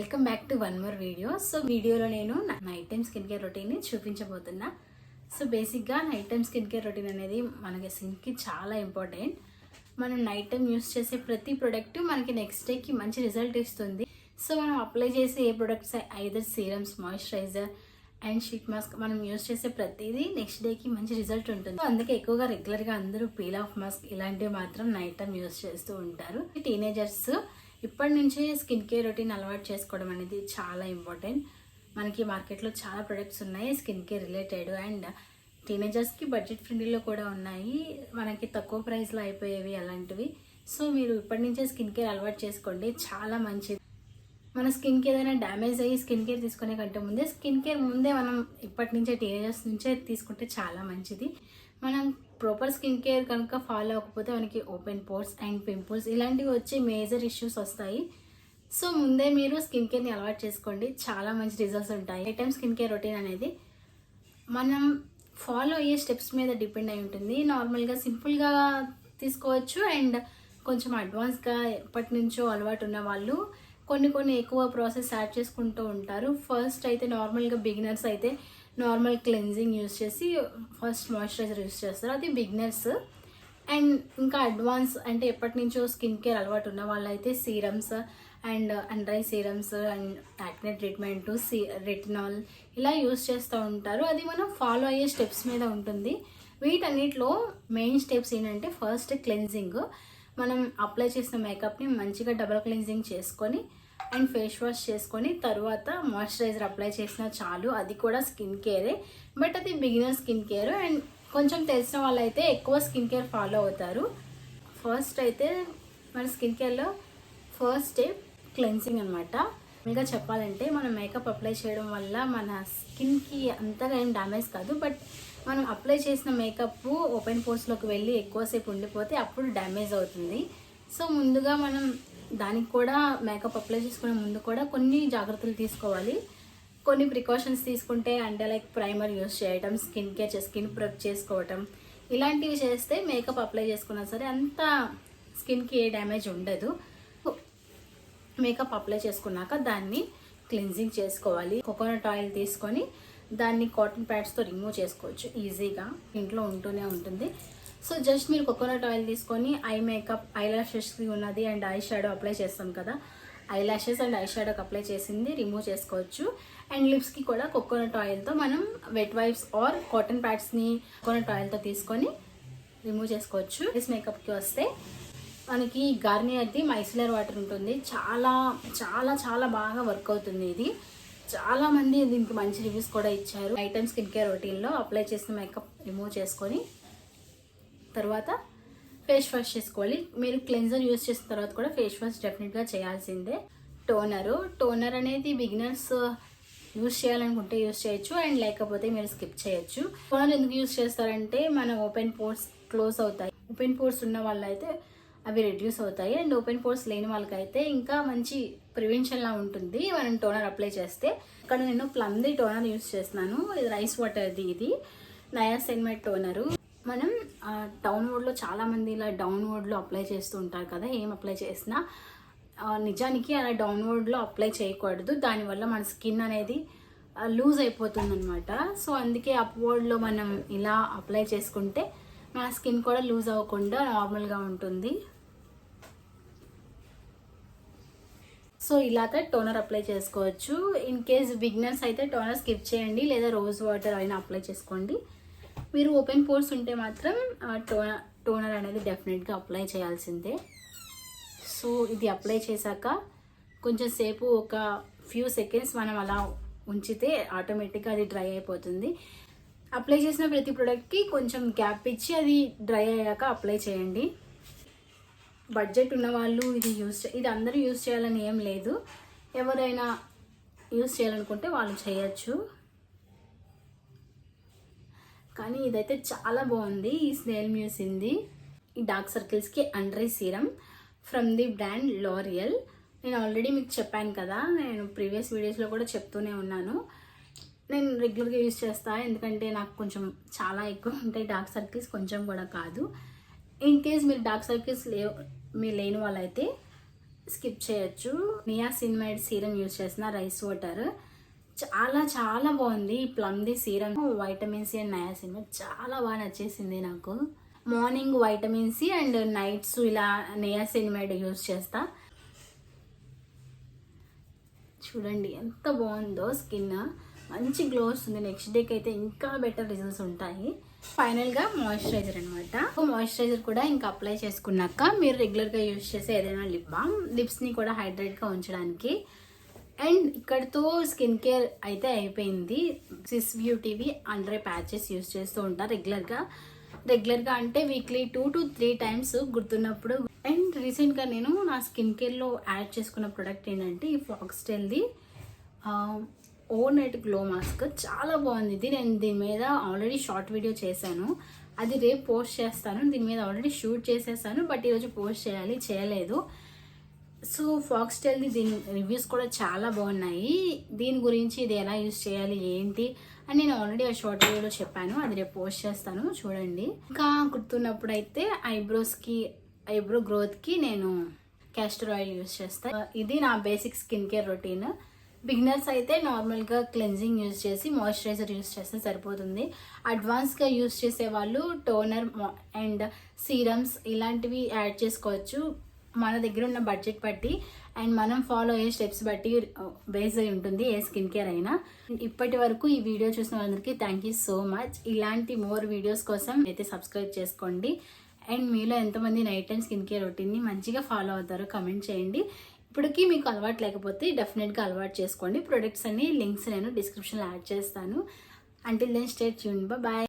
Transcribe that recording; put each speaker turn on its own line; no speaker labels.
Welcome back to one more video. So వీడియోలో నేను night time skin care రొటీన్ని చూపించబోతున్నా. సో బేసిక్గా night time skin care routine అనేది మనకి స్కిన్కి చాలా ఇంపార్టెంట్. మనం నైట్ టైం యూస్ చేసే ప్రతి ప్రోడక్ట్ మనకి నెక్స్ట్ డేకి మంచి రిజల్ట్ ఇస్తుంది. సో మనం అప్లై చేసే ఏ products either serums, moisturiser and sheet mask మనం యూస్ చేసే ప్రతిదీ నెక్స్ట్ డేకి మంచి రిజల్ట్ ఉంటుంది. సో అందుకే ఎక్కువగా రెగ్యులర్గా అందరూ పీల్ ఆఫ్ మాస్క్ ఇలాంటివి మాత్రం నైట్ టైం యూస్ చేస్తూ ఉంటారు. టీనేజర్స్ ఇప్పటి నుంచే స్కిన్ కేర్ రొటీన్ అలవాటు చేసుకోవడం అనేది చాలా ఇంపార్టెంట్. మనకి మార్కెట్లో చాలా ప్రొడక్ట్స్ ఉన్నాయి స్కిన్ కేర్ రిలేటెడ్, అండ్ టీనేజర్స్కి బడ్జెట్ ఫ్రెండ్లీలో కూడా ఉన్నాయి, మనకి తక్కువ ప్రైస్లో అయిపోయేవి అలాంటివి. సో మీరు ఇప్పటి నుంచే స్కిన్ కేర్ అలవాటు చేసుకోండి, చాలా మంచిది. మన స్కిన్కి ఏదైనా డ్యామేజ్ అయ్యి స్కిన్ కేర్ తీసుకునే కంటే ముందే స్కిన్ కేర్ మనం ఇప్పటి నుంచే టీనేజర్స్ నుంచే తీసుకుంటే చాలా మంచిది. మనం ప్రాపర్ స్కిన్ కేర్ కనుక ఫాలో అవ్వకపోతే మనకి ఓపెన్ పోర్స్ అండ్ పింపుల్స్ ఇలాంటివి వచ్చే మేజర్ ఇష్యూస్ వస్తాయి. సో ముందే మీరు స్కిన్ కేర్ని అలవాటు చేసుకోండి, చాలా మంచి రిజల్ట్స్ ఉంటాయి. Night time skin care routine అనేది మనం ఫాలో అయ్యే స్టెప్స్ మీద డిపెండ్ అయి ఉంటుంది. నార్మల్గా సింపుల్గా తీసుకోవచ్చు, అండ్ కొంచెం అడ్వాన్స్గా ఎప్పటి నుంచో అలవాటు ఉన్న వాళ్ళు కొన్ని ఎక్కువ ప్రాసెస్ యాడ్ చేసుకుంటూ ఉంటారు. ఫస్ట్ అయితే నార్మల్గా బిగినర్స్ అయితే నార్మల్ క్లెన్జింగ్ యూస్ చేసి ఫస్ట్ మాయిశ్చరైజర్ యూస్ చేస్తారు, అది బిగినర్స్. అండ్ ఇంకా అడ్వాన్స్ అంటే ఎప్పటి నుంచో స్కిన్ కేర్ అలవాటు ఉన్న వాళ్ళైతే serums and under eye serums and acne treatment, retinol ఇలా యూస్ చేస్తూ ఉంటారు. అది మనం ఫాలో అయ్యే స్టెప్స్ మీద ఉంటుంది. వీటన్నిటిలో మెయిన్ స్టెప్స్ ఏంటంటే ఫస్ట్ క్లెన్జింగ్. మనం అప్లై చేసిన మేకప్ని మంచిగా డబుల్ క్లెన్జింగ్ చేసుకొని అండ్ ఫేస్ వాష్ చేసుకొని తర్వాత మాయిశ్చరైజర్ అప్లై చేసినా చాలు. అది కూడా స్కిన్ కేరే, బట్ అది బిగినర్ స్కిన్ కేర్. అండ్ కొంచెం తెలిసిన వాళ్ళైతే ఎక్కువ స్కిన్ కేర్ ఫాలో అవుతారు. ఫస్ట్ అయితే మన స్కిన్ కేర్లో ఫస్ట్ స్టెప్ క్లెన్సింగ్ అనమాట. ఇంకా చెప్పాలంటే మనం మేకప్ అప్లై చేయడం వల్ల మన స్కిన్కి అంతగా ఏం డ్యామేజ్ కాదు, బట్ మనం అప్లై చేసిన మేకప్ ఓపెన్ పోర్స్లోకి వెళ్ళి ఎక్కువసేపు ఉండిపోతే అప్పుడు డ్యామేజ్ అవుతుంది. సో ముందుగా మనం దానికి కూడా మేకప్ అప్లై చేసుకునే ముందు కూడా కొన్ని జాగ్రత్తలు తీసుకోవాలి. కొన్ని ప్రికాషన్స్ తీసుకుంటే అంటే లైక్ ప్రైమర్ యూస్ చేయటం, స్కిన్ ప్రెప్ చేసుకోవటం ఇలాంటివి చేస్తే మేకప్ అప్లై చేసుకున్నా సరే అంత స్కిన్కి ఏ డ్యామేజ్ ఉండదు. మేకప్ అప్లై చేసుకున్నాక దాన్ని క్లిన్జింగ్ చేసుకోవాలి. కోకోనట్ ఆయిల్ తీసుకొని దాన్ని కాటన్ ప్యాడ్స్తో రిమూవ్ చేసుకోవచ్చు ఈజీగా, ఇంట్లో ఉంటూనే ఉంటుంది. సో జస్ట్ మీరు కోకోనట్ ఆయిల్ తీసుకొని ఐ మేకప్, ఐ లాషెస్కి ఉన్నది అండ్ ఐ షాడో అప్లై చేస్తాం కదా, ఐ లాషెస్ అండ్ ఐ షాడోకి అప్లై చేసింది రిమూవ్ చేసుకోవచ్చు. అండ్ లిప్స్కి కూడా కోకోనట్ ఆయిల్తో మనం వెట్ వైప్స్ ఆర్ కాటన్ ప్యాడ్స్ని కోకోనట్ ఆయిల్తో తీసుకొని రిమూవ్ చేసుకోవచ్చు. ఫేస్ మేకప్కి వస్తే మనకి గార్నియర్ది మైసిలర్ వాటర్ ఉంటుంది, చాలా చాలా చాలా బాగా వర్క్ అవుతుంది. ఇది చాలామంది దీనికి మంచి రివ్యూస్ కూడా ఇచ్చారు. నైట్ టైం స్కిన్ కేర్ రొటీన్లో అప్లై చేసిన మేకప్ రిమూవ్ చేసుకొని తర్వాత ఫేస్ వాష్ చేసుకోవాలి. మీరు క్లెన్జర్ యూస్ చేసిన తర్వాత కూడా ఫేస్ వాష్ డెఫినెట్గా చేయాల్సిందే. టోనర్ అనేది బిగినర్స్ యూస్ చేయాలనుకుంటే యూస్ చేయొచ్చు, అండ్ లేకపోతే మీరు స్కిప్ చేయొచ్చు. టోనర్ ఎందుకు యూస్ చేస్తారంటే మన ఓపెన్ పోర్స్ క్లోజ్ అవుతాయి. ఓపెన్ పోర్స్ ఉన్న వాళ్ళైతే అవి రెడ్యూస్ అవుతాయి, అండ్ ఓపెన్ పోర్స్ లేని వాళ్ళకైతే ఇంకా మంచి ప్రివెన్షన్లా ఉంటుంది మనం టోనర్ అప్లై చేస్తే. ఇక్కడ నేను ప్లమ్ది టోనర్ యూస్ చేస్తున్నాను, ఇది రైస్ వాటర్ది, ఇది నయాసినమైడ్ టోనరు. మనం డౌన్వర్డ్లో చాలామంది ఇలా డౌన్వర్డ్లో అప్లై చేస్తూ ఉంటారు కదా, ఏం అప్లై చేసినా నిజానికి అలా డౌన్వర్డ్లో అప్లై చేయకూడదు, దానివల్ల మన స్కిన్ అనేది లూజ్ అయిపోతుంది అనమాట. సో అందుకే అప్వర్డ్లో మనం ఇలా అప్లై చేసుకుంటే మన స్కిన్ కూడా లూజ్ అవ్వకుండా నార్మల్గా ఉంటుంది. సో ఇలాగ టోనర్ అప్లై చేసుకోవచ్చు. ఇన్ కేస్ బిగినర్స్ అయితే టోనర్ స్కిప్ చేయండి, లేదా రోజ్ వాటర్ అయినా అప్లై చేసుకోండి. మీరు ఓపెన్ పోర్స్ ఉంటే మాత్రం టోనర్ అనేది డెఫినెట్గా అప్లై చేయాల్సిందే. సో ఇది అప్లై చేశాక కొంచెం సేపు ఒక ఫ్యూ సెకండ్స్ మనం అలా ఉంచితే ఆటోమేటిక్గా అది డ్రై అయిపోతుంది. అప్లై చేసిన ప్రతి ప్రోడక్ట్కి కొంచెం గ్యాప్ ఇచ్చి అది డ్రై అయ్యాక అప్లై చేయండి. బడ్జెట్ ఉన్న వాళ్ళు ఇది అందరూ యూస్ చేయాలని ఏం లేదు, ఎవరైనా యూస్ చేయాలనుకుంటే వాళ్ళు చేయొచ్చు. కానీ ఇదైతే చాలా బాగుంది. ఈ స్నేల్ మ్యూసింది ఈ డార్క్ సర్కిల్స్కి under eye serum from the brand L'Oreal. నేను ఆల్రెడీ మీకు చెప్పాను కదా, నేను ప్రీవియస్ వీడియోస్లో కూడా చెప్తూనే ఉన్నాను. నేను రెగ్యులర్గా యూస్ చేస్తాను ఎందుకంటే నాకు కొంచెం చాలా ఎక్కువ ఉంటాయి డార్క్ సర్కిల్స్, కొంచెం కూడా కాదు. ఇన్ కేస్ మీరు డార్క్ సర్కిల్స్ లేని వాళ్ళైతే స్కిప్ చేయొచ్చు. నియాసిన్మైడ్ సీరం యూజ్ చేసిన రైస్ వాటర్ చాలా చాలా బాగుంది. ఈ ప్లమ్ది serum vitamin C and niacinamide చాలా బాగా నచ్చేసింది నాకు. Morning vitamin C and nights ఇలా నియాసిన్మైడ్ యూజ్ చేస్తా. చూడండి ఎంత బాగుందో, స్కిన్ మంచి గ్లో వస్తుంది. నెక్స్ట్ డేకి అయితే ఇంకా బెటర్ రిజల్ట్స్ ఉంటాయి. ఫైనల్గా మాయిశ్చరైజర్ అనమాట. మాయిశ్చరైజర్ కూడా ఇంకా అప్లై చేసుకున్నాక మీరు రెగ్యులర్గా యూజ్ చేసే ఏదైనా లిప్ బామ్ లిప్స్ని కూడా హైడ్రేట్గా ఉంచడానికి. అండ్ ఇక్కడితో స్కిన్ కేర్ అయితే అయిపోయింది. స్విస్ బ్యూటీవి అండర్ ఐ ప్యాచెస్ యూజ్ చేస్తూ ఉంటారు రెగ్యులర్గా అంటే వీక్లీ 2 to 3 times గుర్తున్నప్పుడు. అండ్ రీసెంట్గా నేను నా స్కిన్ కేర్లో యాడ్ చేసుకున్న ప్రోడక్ట్ ఏంటంటే ఈ ఫాక్స్టైల్ది ఓవర్ నైట్ గ్లో మాస్క్. చాలా బాగుంది ఇది. నేను దీని మీద ఆల్రెడీ షార్ట్ వీడియో చేశాను, అది రేపు పోస్ట్ చేస్తాను. దీని మీద ఆల్రెడీ షూట్ చేసేసాను, బట్ ఈరోజు పోస్ట్ చేయలేదు. సో ఫాక్స్టైల్ది దీని రివ్యూస్ కూడా చాలా బాగున్నాయి. దీని గురించి ఇది ఎలా యూజ్ చేయాలి ఏంటి అని నేను ఆల్రెడీ ఆ షార్ట్ వీడియోలో చెప్పాను, అది రేపు పోస్ట్ చేస్తాను చూడండి. ఇంకా గుర్తున్నప్పుడు అయితే ఐబ్రో గ్రోత్కి నేను క్యాస్టర్ ఆయిల్ యూజ్ చేస్తాను. ఇది నా basic skin care routine. Beginners అయితే నార్మల్గా క్లెన్జింగ్ యూజ్ చేసి మాయిశ్చరైజర్ యూజ్ చేస్తే సరిపోతుంది. అడ్వాన్స్గా యూజ్ చేసే వాళ్ళు టోనర్ అండ్ సీరమ్స్ ఇలాంటివి యాడ్ చేసుకోవచ్చు. మన దగ్గర ఉన్న బడ్జెట్ బట్టి అండ్ మనం ఫాలో అయ్యే స్టెప్స్ బట్టి బేస్ అయి ఉంటుంది ఏ స్కిన్ కేర్ అయినా. ఇప్పటి వరకు ఈ వీడియో చూసిన వాళ్ళందరికీ థ్యాంక్ యూ సో మచ్. ఇలాంటి మోర్ వీడియోస్ కోసం అయితే సబ్స్క్రైబ్ చేసుకోండి. అండ్ మీలో ఎంతమంది నైట్ టైం స్కిన్ కేర్ రొటీన్ని మంచిగా ఫాలో అవుతారో కమెంట్ చేయండి. ఇప్పటికీ మీకు అలవాటు లేకపోతే డెఫినెట్గా అలవాటు చేసుకోండి. ప్రొడక్ట్స్ అన్ని లింక్స్ నేను డిస్క్రిప్షన్లో యాడ్ చేస్తాను. Until then stay tune. Bye.